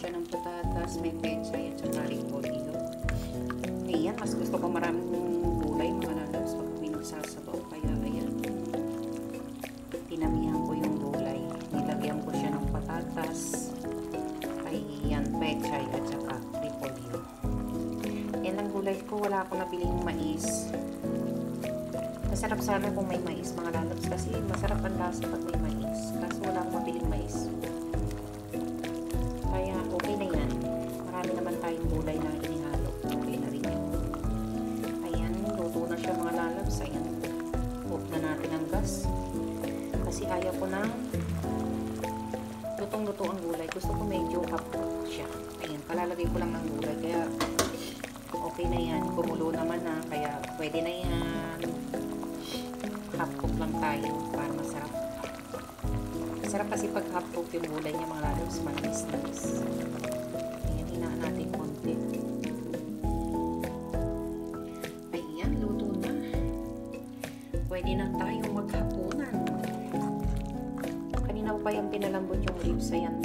siya ng patatas, may pechay at saka repolyo. Ayan, mas gusto ko maraming gulay mga lalabs pag pinagsasabaw. Kaya ayan, tinamihan ko yung gulay. Nilagyan ko siya ng patatas, ayan, pechay at saka repolyo. Yan ang gulay ko. Wala akong nabiling mais. Masarap sana kung may mais mga lalabs kasi masarap ang lasa pag may mais. Kaso wala akong mabiling mais. Kaya okay na yan. Marami naman tayong gulay na inihalo. Okay na rin yan. Ayan, luto na siya mga lalabs. Ayan, off na natin ang gas. Kasi ayaw ko na lutong-luto ang gulay. Gusto ko medyo hapot siya. Ayan, palalagay ko lang ng gulay. Kaya okay na yan. Kumulo naman na. Kaya pwede na yan. Half-cook lang tayo para masarap. Masarap kasi pag half-cook yung gulay niya mga lalabs, manamis-namis. Ayan, hinaan natin konti. Ayan, luto na. Pwede na tayong maghapunan. Kanina pa yung pinalambot yung ribs. Ayan,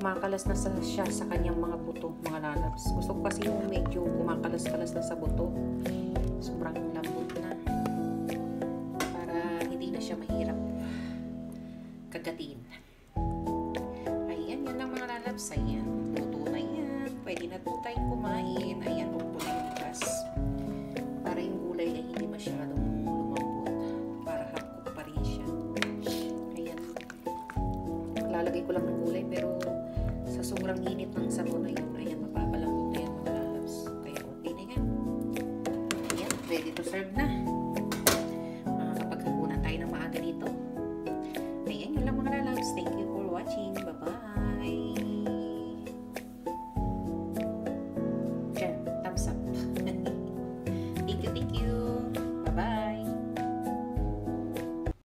kumakalas na siya sa kanyang mga buto mga lalabs. Gusto ko kasi yung medyo kumakalas-kalas na sa buto. Sobrang lambot na. Siya mahirap kagatin. Ayan, yan ang mga lalabs. Ayan, luto na yan. Pwede na po tayong kumain. Ayan, huwag po na yung gas. Para yung gulay na hindi masyadong lumambot. Para half-cook pa rin siya. Ayan. Lalagay ko lang ng gulay pero sa sobrang init ng sabon na yun, ayan, mapapalambot na yan mga lalabs. Kaya okay na yan. Ayan, ready to serve na.